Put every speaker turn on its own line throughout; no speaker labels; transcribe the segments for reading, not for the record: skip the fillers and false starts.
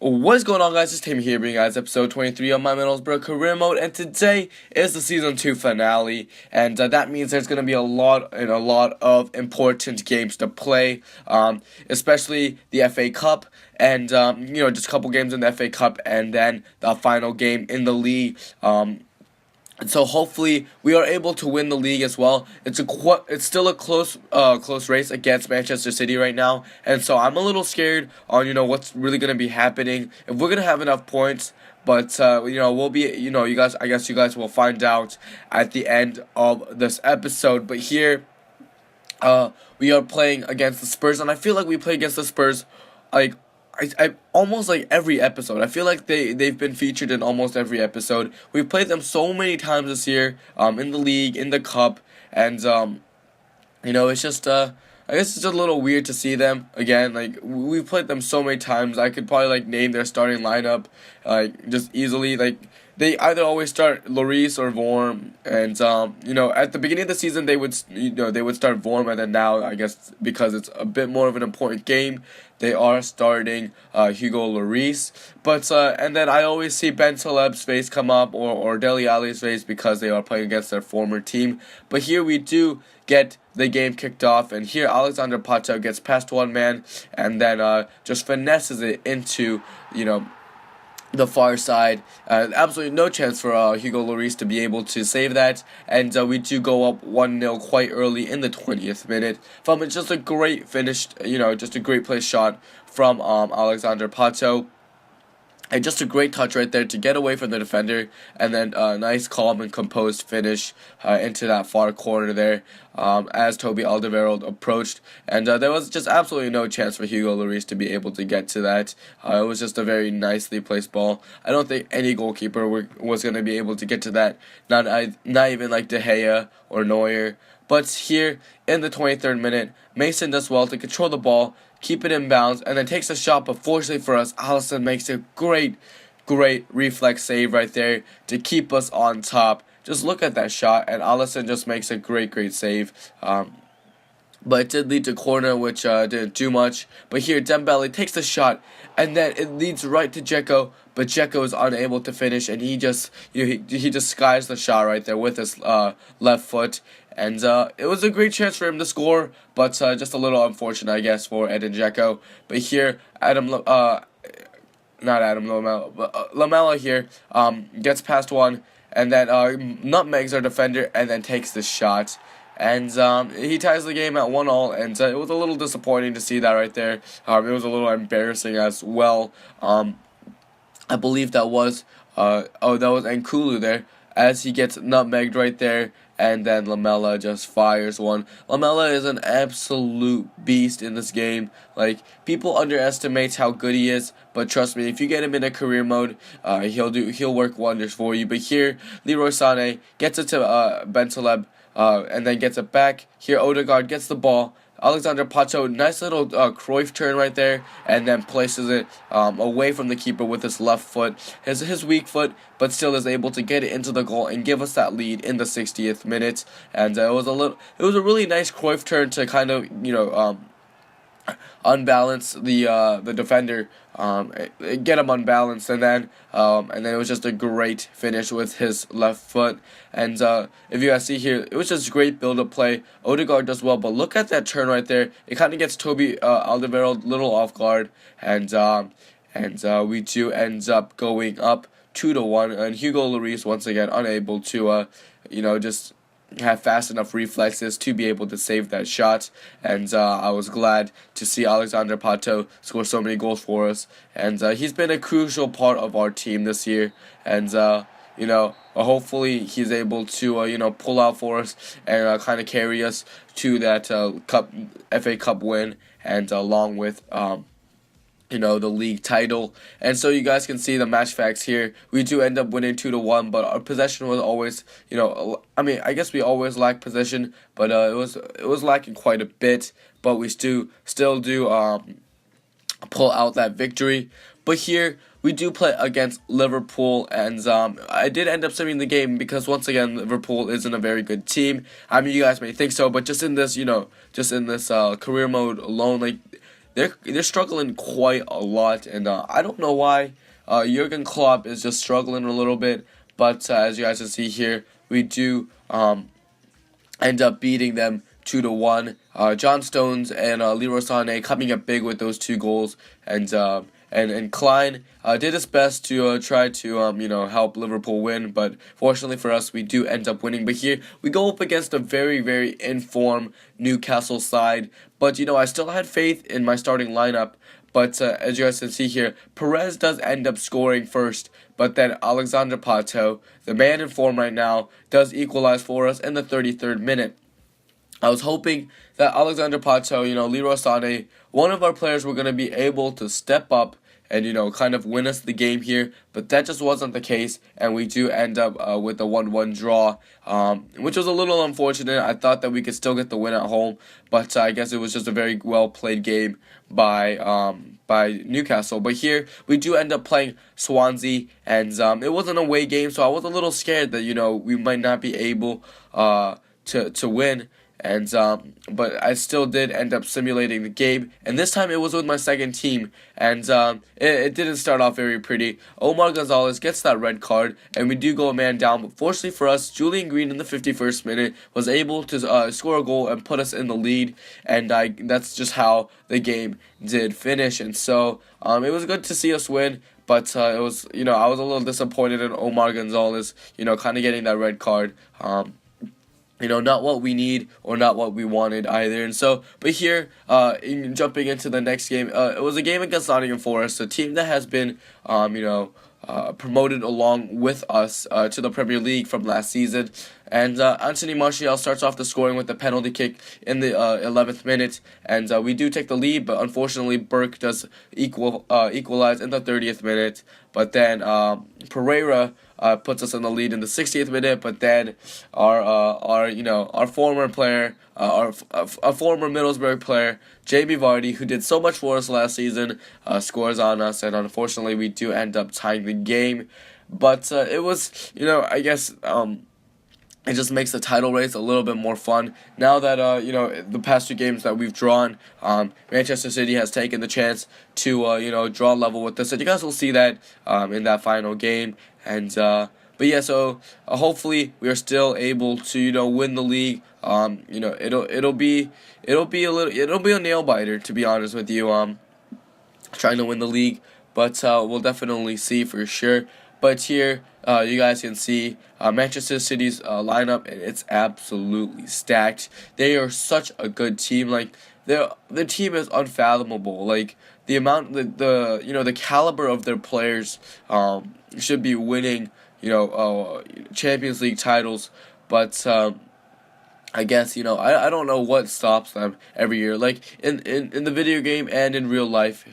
What is going on, guys? It's Tim here, bringing you guys episode 23 of my Middlesbrough career mode, and today is the season 2 finale, and that means there's going to be a lot of important games to play, especially the FA Cup, and just a couple games in the FA Cup, and then the final game in the league. So hopefully we are able to win the league as well. It's still a close race against Manchester City right now, and so I'm a little scared on what's really gonna be happening if we're gonna have enough points. But we'll be you guys. I guess you guys will find out at the end of this episode. But here, we are playing against the Spurs, and I feel like we play against the Spurs like I almost like every episode. I feel like they've been featured in almost every episode. We've played them so many times this year, in the league, in the cup, and it's just I guess it's just a little weird to see them again. Like, we've played them so many times. I could probably name their starting lineup just easily. Like, they either always start Lloris or Vorm, and at the beginning of the season they would start Vorm, and then now, I guess because it's a bit more of an important game, they are starting Hugo Lloris. But and then I always see Ben Taleb's face come up, or Dele Alli's face, because they are playing against their former team. But here we do get the game kicked off, and here Alexander Pato gets past one man, and then just finesses it into the far side. Absolutely no chance for Hugo Lloris to be able to save that, and we do go up 1-0 quite early in the 20th minute from just a great finished, just a great play shot from Alexander Pato. And just a great touch right there to get away from the defender, and then a nice, calm, and composed finish into that far corner there as Toby Alderweireld approached. And there was just absolutely no chance for Hugo Lloris to be able to get to that. It was just a very nicely placed ball. I don't think any goalkeeper was going to be able to get to that, not even like De Gea or Neuer. But here, in the 23rd minute, Mason does well to control the ball, keep it in bounds, and then takes a shot, but fortunately for us, Alisson makes a great reflex save right there to keep us on top. Just look at that shot, and Alisson just makes a great save. But it did lead to corner, which didn't do much. But here, Dembele takes the shot, and then it leads right to Dzeko, but Dzeko is unable to finish, and he just he just skies the shot right there with his left foot. And it was a great chance for him to score, but just a little unfortunate, I guess, for Edin Dzeko. But here, not Adam Lamela, but Lamela here gets past one, and then nutmegs our defender, and then takes the shot. And he ties the game at 1-1, and it was a little disappointing to see that right there. It was a little embarrassing as well. I believe that was Nkulu there, as he gets nutmegged right there, and then Lamela just fires one. Lamela is an absolute beast in this game. Like, people underestimate how good he is, but trust me, if you get him in a career mode, he'll work wonders for you. But here, Leroy Sané gets it to Ben Taleb, and then gets it back. Here, Odegaard gets the ball. Alexander Pato, nice little Cruyff turn right there, and then places it away from the keeper with his left foot, his weak foot, but still is able to get it into the goal and give us that lead in the 60th minute. And it was a really nice Cruyff turn to kind of unbalance the defender, get him unbalanced, and then it was just a great finish with his left foot. And if you guys see here, it was just great build-up play. Odegaard does well, but look at that turn right there. It kind of gets Toby Alderweireld a little off guard, and we do end up going up 2-1, and Hugo Lloris once again unable to just have fast enough reflexes to be able to save that shot. And I was glad to see Alexander Pato score so many goals for us, and he's been a crucial part of our team this year. And hopefully he's able to pull out for us and kind of carry us to that FA Cup win, and along with the league title. And so you guys can see the match facts here. We do end up winning 2-1, but our possession was always, I guess we always lack possession, but it was lacking quite a bit. But we still do pull out that victory. But here we do play against Liverpool, and I did end up saving the game because once again Liverpool isn't a very good team. I mean, you guys may think so, but just in this career mode alone, like, they're struggling quite a lot, and I don't know why. Jurgen Klopp is just struggling a little bit, but as you guys can see here, we do end up beating them 2-1. John Stones and Leroy Sané coming up big with those 2 goals, and Klein did his best to try to help Liverpool win, but fortunately for us, we do end up winning. But here we go up against a very informed Newcastle side, but I still had faith in my starting lineup. But as you guys can see here, Perez does end up scoring first, but then Alexander Pato, the man in form right now, does equalize for us in the 33rd minute. I was hoping that Alexander Pato, Leroy Sané, one of our players were going to be able to step up and, kind of win us the game here, but that just wasn't the case, and we do end up with a 1-1 draw, which was a little unfortunate. I thought that we could still get the win at home, but I guess it was just a very well-played game by Newcastle. But here, we do end up playing Swansea, and it was an away game, so I was a little scared that, we might not be able to win. And but I still did end up simulating the game, and this time it was with my second team, and it didn't start off very pretty. Omar Gonzalez gets that red card, and we do go a man down, but fortunately for us, Julian Green in the 51st minute was able to score a goal and put us in the lead, and that's just how the game did finish. And so it was good to see us win, but it was, I was a little disappointed in Omar Gonzalez, kind of getting that red card. Not what we need or not what we wanted either. And so, but here, jumping into the next game, it was a game against Nottingham Forest, a team that has been, promoted along with us to the Premier League from last season. And Anthony Martial starts off the scoring with a penalty kick in the 11th minute, and we do take the lead, but unfortunately Burke does equalize in the 30th minute. But then Pereira puts us in the lead in the 60th minute. But then our former player, a former Middlesbrough player, Jamie Vardy, who did so much for us last season, scores on us, and unfortunately we do end up tying the game. But it was, I guess. It just makes the title race a little bit more fun. Now that, the past 2 games that we've drawn, Manchester City has taken the chance to, draw level with us. And you guys will see that in that final game. And, but yeah, so hopefully we are still able to, win the league. It'll be a nail biter, to be honest with you, trying to win the league. But we'll definitely see for sure. But here, you guys can see Manchester City's lineup, and it's absolutely stacked. They are such a good team. Like their team is unfathomable. Like the amount, the caliber of their players should be winning, Champions League titles. But I guess, I don't know what stops them every year. Like in the video game and in real life,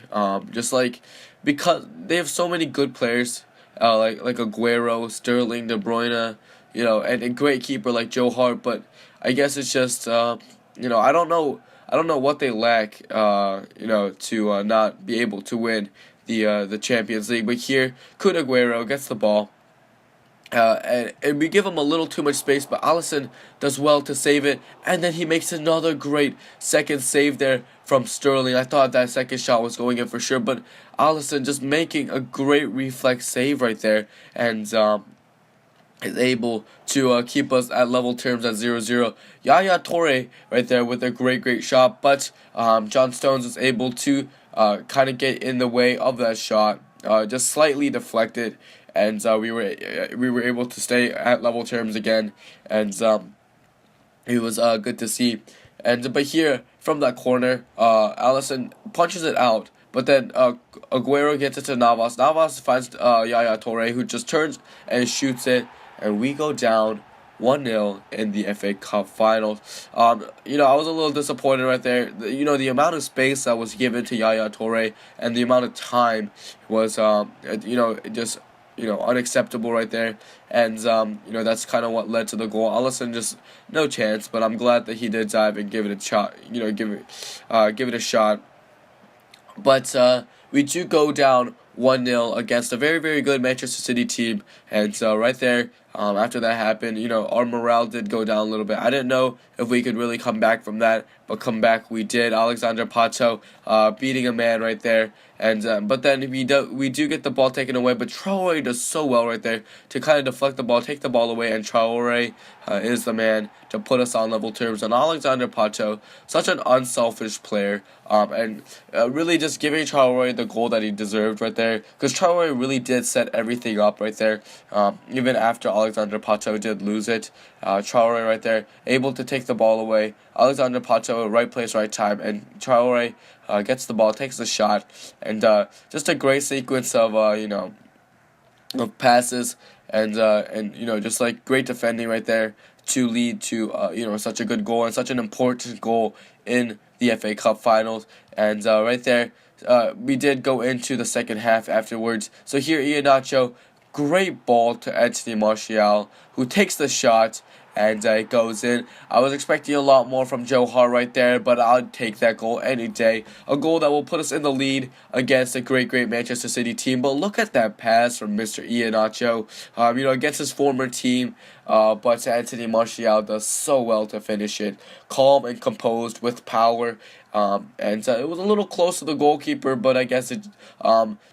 just like because they have so many good players. Like Aguero, Sterling, De Bruyne, and a great keeper like Joe Hart. But I guess it's just, I don't know what they lack, to not be able to win the Champions League. But here, Kun Aguero gets the ball. And we give him a little too much space, but Alisson does well to save it, and then he makes another great second save there from Sterling. I thought that second shot was going in for sure, but Alisson just making a great reflex save right there, and is able to keep us at level terms at 0-0. Yaya Toure right there with a great shot, but John Stones is able to kind of get in the way of that shot, just slightly deflected. And we were able to stay at level terms again, and it was good to see. But here from that corner, Alisson punches it out, but then Aguero gets it to Navas. Navas finds Yaya Toure, who just turns and shoots it, and we go down 1-0 in the FA Cup Finals. I was a little disappointed right there. The amount of space that was given to Yaya Toure and the amount of time was, just unacceptable right there, and that's kind of what led to the goal. Alisson just no chance, but I'm glad that he did dive and give it a shot. Give it a shot. But we do go down 1-0 against a very, very good Manchester City team. And right there, after that happened, our morale did go down a little bit. I didn't know if we could really come back from that, but come back we did. Alexander Pato beating a man right there. And but then we do get the ball taken away, but Traore does so well right there to kind of deflect the ball, take the ball away, and Traore is the man to put us on level terms. And Alexander Pato, such an unselfish player, and really just giving Traore the goal that he deserved right there, because Traore really did set everything up right there, even after Alexander Pato did lose it. Traore right there, able to take the ball away. Alexander Pato, right place, right time, and Traore gets the ball, takes the shot, and just a great sequence of of passes and just like great defending right there to lead to such a good goal and such an important goal in the FA Cup finals. And right there, we did go into the second half afterwards. So here, Iheanacho, great ball to Anthony Martial, who takes the shot, and it goes in. I was expecting a lot more from Joe Hart right there, but I'd take that goal any day. A goal that will put us in the lead against a great Manchester City team. But look at that pass from Mr. Iheanacho, against his former team. But Anthony Martial does so well to finish it. Calm and composed with power. And it was a little close to the goalkeeper, but I guess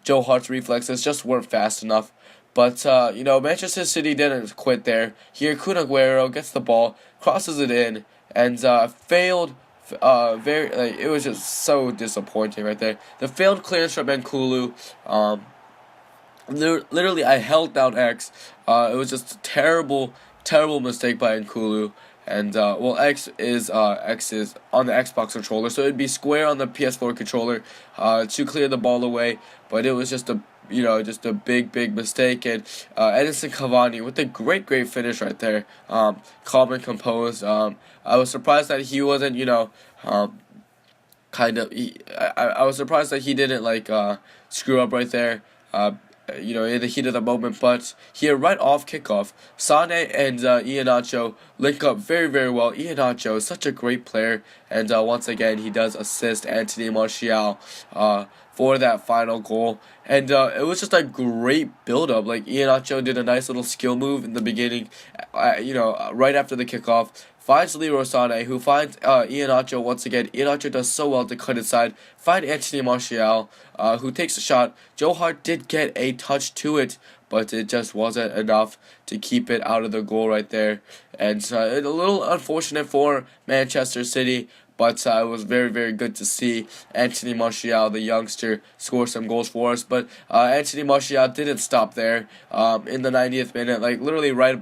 Joe Hart's reflexes just weren't fast enough. But, Manchester City didn't quit there. Here, Kun Aguero gets the ball, crosses it in, and failed. It was just so disappointing right there. The failed clearance from Nkulu. Literally, I held down X. It was just a terrible mistake by Nkulu. And X is on the Xbox controller, so it'd be square on the PS4 controller to clear the ball away. But it was just a big mistake. And Edinson Cavani with a great finish right there. Calm and composed. I was surprised that he wasn't I was surprised that he didn't screw up right there. In the heat of the moment, but here, right off kickoff, Sane and Iheanacho link up very well. Iheanacho is such a great player, and once again, he does assist Anthony Martial for that final goal. And it was just a great build-up. Iheanacho did a nice little skill move in the beginning, right after the kickoff. Finds Leroy Sané, who finds Iheanacho once again. Iheanacho does so well to cut inside. Find Anthony Martial, who takes a shot. Joe Hart did get a touch to it, but it just wasn't enough to keep it out of the goal right there. And a little unfortunate for Manchester City, but it was very good to see Anthony Martial, the youngster, score some goals for us. But Anthony Martial didn't stop there. In the 90th minute, literally right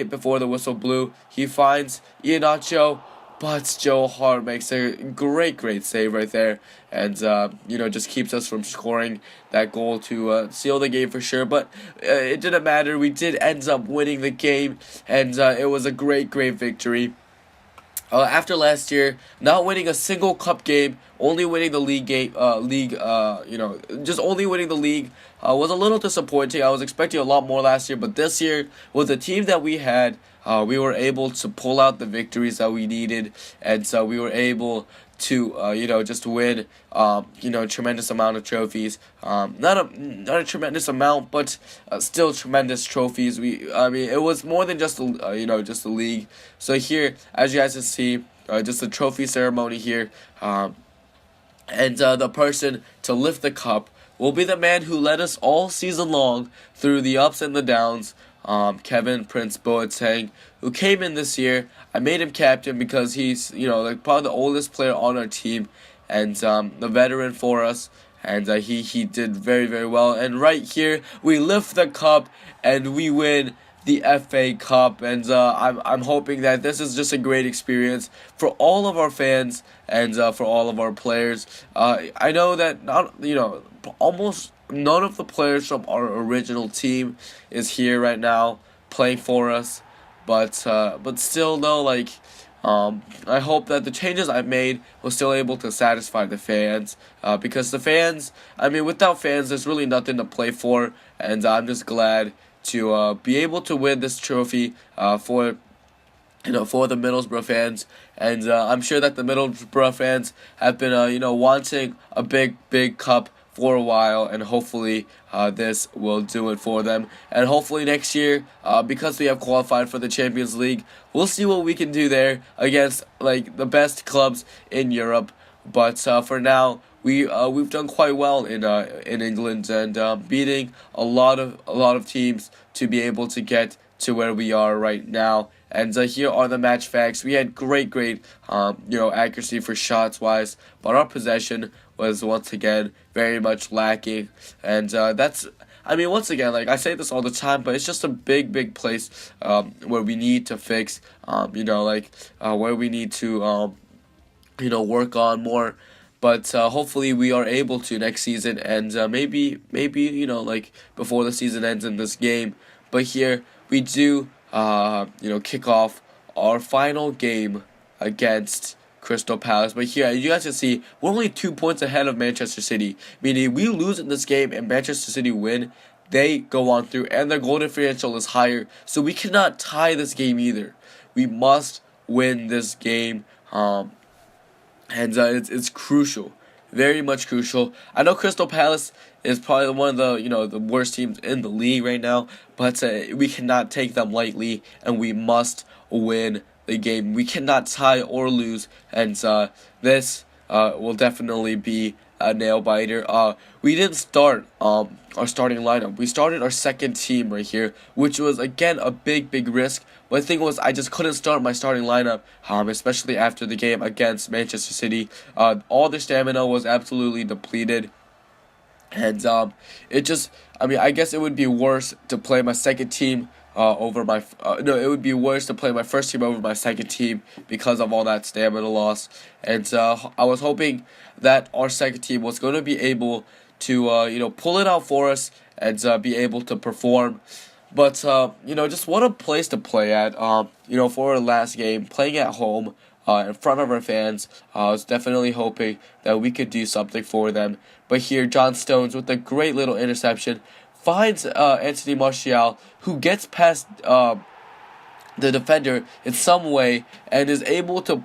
before the whistle blew, he finds Iheanacho, but Joe Hart makes a great save right there, and just keeps us from scoring that goal to seal the game for sure. But it didn't matter. We did end up winning the game, and it was a great victory. After last year, not winning a single cup game, only winning the league game, just only winning the league was a little disappointing. I was expecting a lot more last year, but this year, with the team that we had, we were able to pull out the victories that we needed, and so we were able to just win tremendous amount of trophies. Not a tremendous amount, but still tremendous trophies. It was more than just the league. So here, as you guys can see, just a trophy ceremony here, and the person to lift the cup will be the man who led us all season long through the ups and the downs. Kevin Prince Boateng, who came in this year. I made him captain because he's probably the oldest player on our team, and the veteran for us, and he did very well. And right here, we lift the cup and we win the FA Cup, and I'm hoping that this is just a great experience for all of our fans and for all of our players. I know that almost none of the players from our original team is here right now playing for us, but still though, I hope that the changes I've made will still able to satisfy the fans, because the fans, without fans, there's really nothing to play for, and I'm just glad to be able to win this trophy for the Middlesbrough fans, and I'm sure that the Middlesbrough fans have been wanting a big cup for a while, and hopefully this will do it for them. And hopefully next year, because we have qualified for the Champions League, we'll see what we can do there against like the best clubs in Europe. But for now, we've done quite well in England, and beating a lot of teams to be able to get to where we are right now. And here are the match facts. We had great accuracy for shots wise, but our possession was once again very much lacking. And that's, I mean, once again, like I say this all the time, but it's just a big place where we need to fix. Where we need to work on more. But hopefully we are able to next season, and maybe before the season ends in this game. But here we do kick off our final game against Crystal Palace. But here you guys can see we're only 2 points ahead of Manchester City. Meaning we lose in this game and Manchester City win, they go on through, and their goal differential is higher. So we cannot tie this game either. We must win this game. And it's crucial, very much crucial. I know Crystal Palace is probably one of the worst teams in the league right now, but we cannot take them lightly, and we must win the game. We cannot tie or lose, and this will definitely be a nail biter. We didn't start our starting lineup. We started our second team right here, which was again a big risk. But the thing was, I just couldn't start my starting lineup, especially after the game against Manchester City. All their stamina was absolutely depleted. And I guess it would be worse to play my second team it would be worse to play my first team over my second team because of all that stamina loss. And I was hoping that our second team was going to be able to pull it out for us and be able to perform. But just what a place to play at. For our last game, playing at home in front of our fans. I was definitely hoping that we could do something for them. But here, John Stones with a great little interception finds Anthony Martial, who gets past the defender in some way and is able to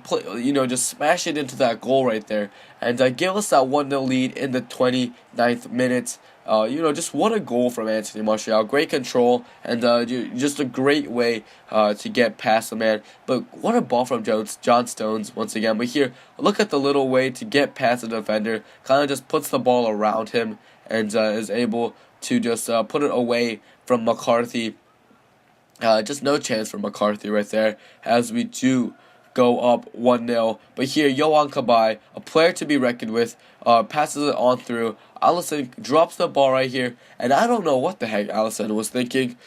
just smash it into that goal right there and give us that 1-0 lead in the 29th minute. Just what a goal from Anthony Martial. Great control and just a great way to get past the man. But what a ball from John Stones once again. But here, look at the little way to get past the defender. Kind of just puts the ball around him and is able to just put it away from McCarthy. Just no chance for McCarthy right there as we do go up 1-0. But here, Yohan Cabaye, a player to be reckoned with, passes it on through. Alisson drops the ball right here, and I don't know what the heck Alisson was thinking.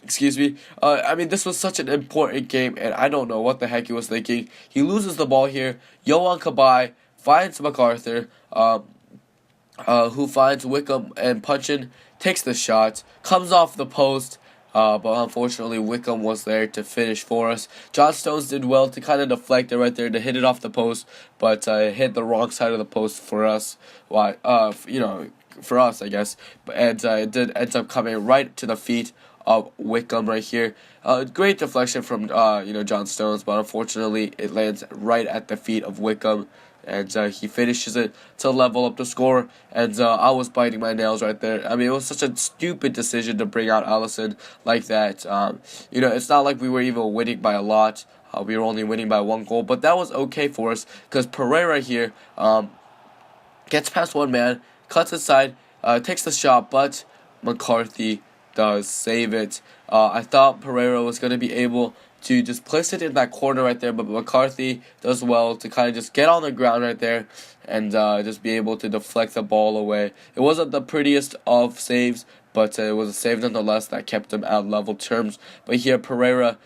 Excuse me. This was such an important game, and I don't know what the heck he was thinking. He loses the ball here. Yohan Cabaye finds MacArthur, who finds Wickham and Punchin, takes the shot, comes off the post, but unfortunately Wickham was there to finish for us. John Stones did well to kind of deflect it right there to hit it off the post, but hit the wrong side of the post for us. For us, I guess. And it did end up coming right to the feet of Wickham right here. Great deflection from John Stones, but unfortunately it lands right at the feet of Wickham. And he finishes it to level up the score. And I was biting my nails right there. It was such a stupid decision to bring out Alisson like that. It's not like we were even winning by a lot. We were only winning by 1 goal. But that was okay for us because Pereira here gets past one man, cuts inside, takes the shot, but McCarthy does save it. I thought Pereira was going to be able to just place it in that corner right there, but McCarthy does well to kind of just get on the ground right there and just be able to deflect the ball away. It wasn't the prettiest of saves, but it was a save nonetheless that kept him at level terms. But here Pereira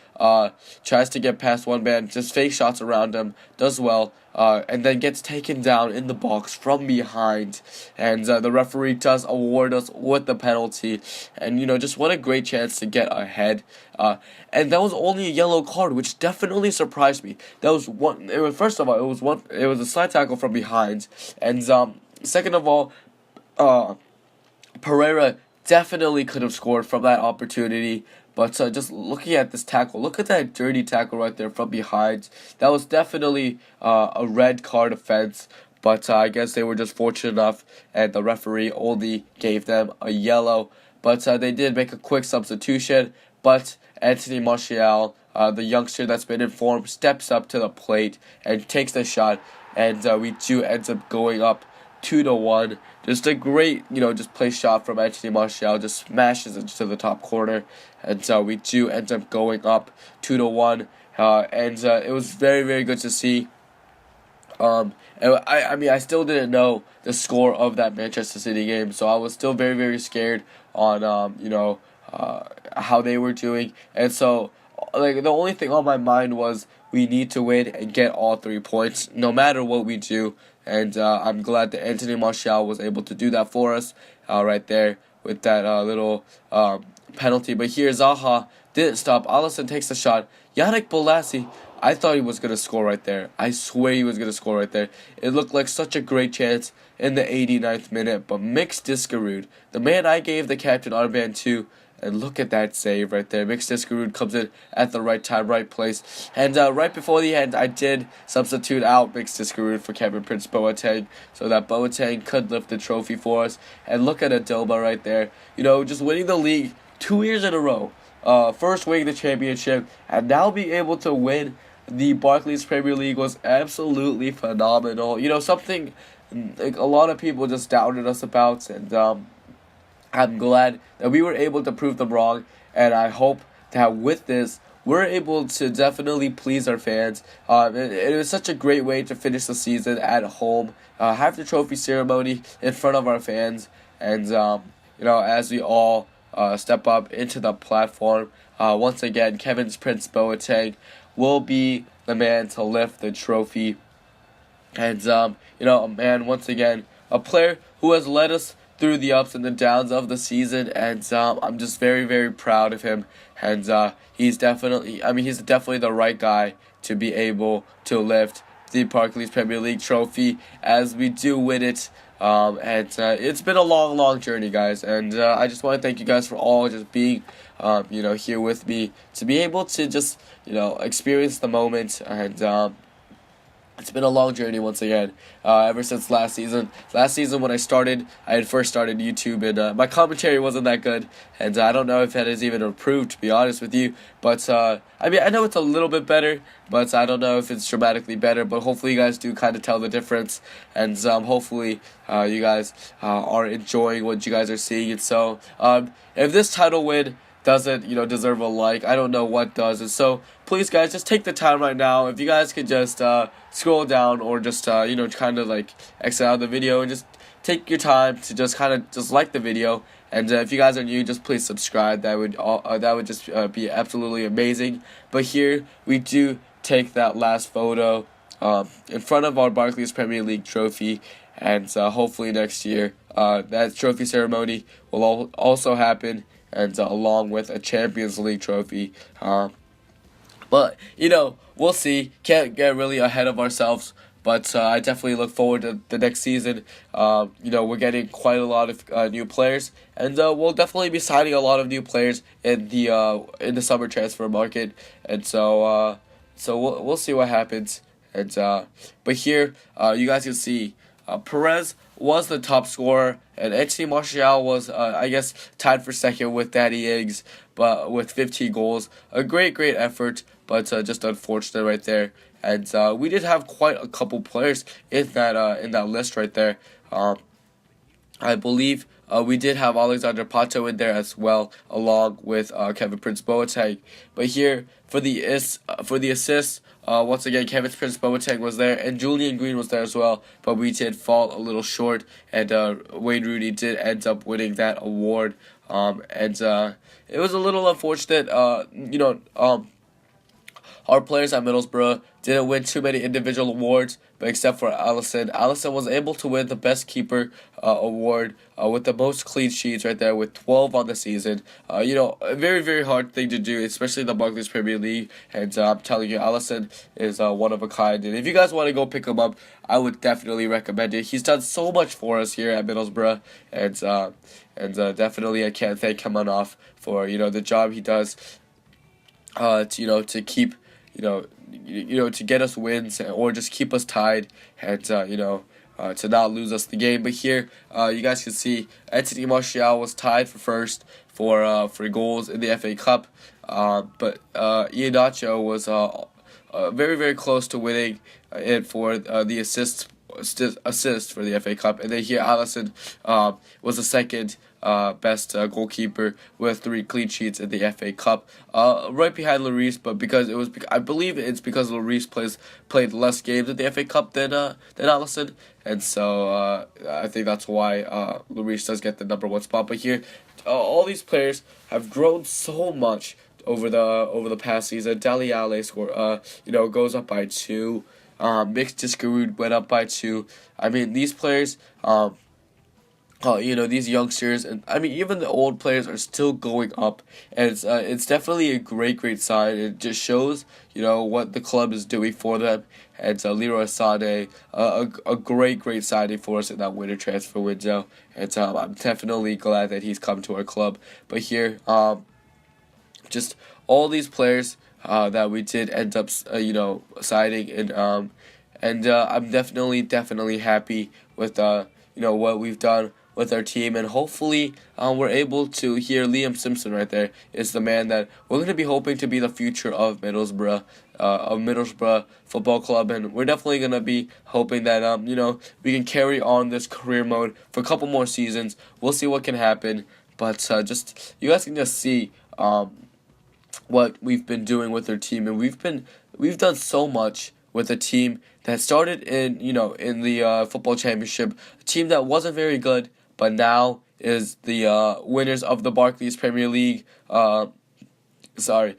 tries to get past one man, just fake shots around him, does well, and then gets taken down in the box from behind. And the referee does award us with the penalty. And, just what a great chance to get ahead. And that was only a yellow card, which definitely surprised me. That was one. It was, first of all, it was a slide tackle from behind. And second of all, Pereira definitely could have scored from that opportunity. But just looking at this tackle, look at that dirty tackle right there from behind. That was definitely a red card offense. but I guess they were just fortunate enough, and the referee only gave them a yellow. But they did make a quick substitution, but Anthony Martial, the youngster that's been informed, steps up to the plate and takes the shot, and we do end up going up 2-1. Just a great, just play shot from Anthony Martial, just smashes it to the top corner, and we do end up going up 2-1. And it was very, very good to see. And I mean, I still didn't know the score of that Manchester City game, so I was still very, very scared on, how they were doing. And so, like, the only thing on my mind was we need to win and get all 3 points, no matter what we do. And I'm glad that Anthony Martial was able to do that for us right there with that little penalty. But here, Zaha didn't stop. Alisson takes the shot. Yannick Bolasie, I thought he was going to score right there. I swear he was going to score right there. It looked like such a great chance in the 89th minute. But Mix Diskerud, the man I gave the captain armband to, and look at that save right there. Mix Diskerud comes in at the right time, right place. And right before the end, I did substitute out Mix Diskerud for Kevin Prince Boateng so that Boateng could lift the trophy for us. And look at Adoba right there. Just winning the league 2 years in a row. First winning the championship, and now being able to win the Barclays Premier League was absolutely phenomenal. Something like a lot of people just doubted us about, and I'm glad that we were able to prove them wrong, and I hope that with this, we're able to definitely please our fans. It was such a great way to finish the season at home, have the trophy ceremony in front of our fans, and as we all step up into the platform. Once again, Kevin Prince Boateng will be the man to lift the trophy. And, a man, once again, a player who has led us through the ups and the downs of the season. And I'm just very, very proud of him. And he's definitely the right guy to be able to lift the Barclays Premier League trophy as we do win it. And it's been a long, long journey, guys, and I just want to thank you guys for all just being, here with me to be able to just, experience the moment, and it's been a long journey once again, ever since last season. Last season when I had first started YouTube, and my commentary wasn't that good, and I don't know if that has even improved, to be honest with you, but I know it's a little bit better, but I don't know if it's dramatically better, but hopefully you guys do kind of tell the difference, and hopefully you guys are enjoying what you guys are seeing. And so if this title win doesn't, deserve a like, I don't know what does. And so, please, guys, just take the time right now. If you guys could just scroll down or just, kind of like exit out of the video and just take your time to just kind of just like the video. And if you guys are new, just please subscribe. That would just be absolutely amazing. But here we do take that last photo in front of our Barclays Premier League trophy. And hopefully next year that trophy ceremony will also happen, and along with a Champions League trophy. But, we'll see. Can't get really ahead of ourselves. But I definitely look forward to the next season. We're getting quite a lot of new players. And we'll definitely be signing a lot of new players in the summer transfer market. And so we'll see what happens. And but here, you guys can see Perez was the top scorer, and Anthony Martial was, tied for second with Danny Ings, but with 15 goals. A great effort, but just unfortunate right there. And we did have quite a couple players in that list right there. I believe we did have Alexander Pato in there as well, along with Kevin Prince Boateng. But here for the assists, once again, Kevin Prince Boateng was there, and Julian Green was there as well. But we did fall a little short, and Wayne Rooney did end up winning that award. And it was a little unfortunate. Our players at Middlesbrough didn't win too many individual awards, but except for Alisson. Alisson was able to win the Best Keeper award with the most clean sheets right there, with 12 on the season. A very, very hard thing to do, especially in the Barclays Premier League. And I'm telling you, Alisson is one of a kind. And if you guys want to go pick him up, I would definitely recommend it. He's done so much for us here at Middlesbrough, and definitely I can't thank him enough for the job he does. To keep. To get us wins or just keep us tied, and to not lose us the game. But here, you guys can see Anthony Martial was tied for first for goals in the FA Cup, but Iheanacho was very, very close to winning it for the assist for the FA Cup. And then here Alisson was the second best goalkeeper with 3 clean sheets in the FA Cup, right behind Lloris. But because I believe it's because Lloris played less games in the FA Cup than Alisson, and so I think that's why Lloris does get the #1 spot. But here, all these players have grown so much over the past season. Dele Alli goes up by 2. Mixed Discarud went up by 2. I mean, these players, these youngsters, and I mean even the old players are still going up, and it's definitely a great sign. It just shows what the club is doing for them. And Leroy Sané, a great signing for us in that winter transfer window, and I'm definitely glad that he's come to our club. But here, just all these players that we did end up signing, and I'm definitely happy with what we've done with our team, and hopefully we're able to hear Liam Simpson right there is the man that we're going to be hoping to be the future of Middlesbrough Football Club, and we're definitely going to be hoping that we can carry on this career mode for a couple more seasons. We'll see what can happen, but just you guys can just see what we've been doing with our team, and we've done so much with a team that started in the football championship, a team that wasn't very good, but now is the winners of the Barclays Premier League. Something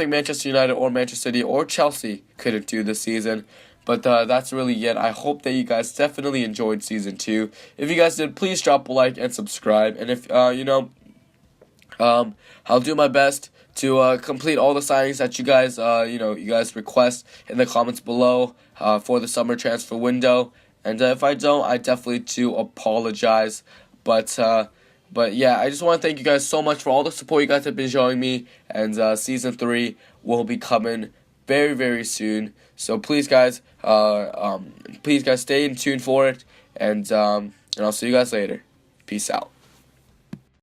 Manchester United or Manchester City or Chelsea couldn't do this season. But that's really it. I hope that you guys definitely enjoyed Season 2. If you guys did, please drop a like and subscribe. And if I'll do my best to complete all the signings that you guys request in the comments below for the summer transfer window. And if I don't, I definitely do apologize. But yeah, I just want to thank you guys so much for all the support you guys have been showing me. And Season 3 will be coming very soon. So please guys, stay in tune for it. And I'll see you guys later. Peace out.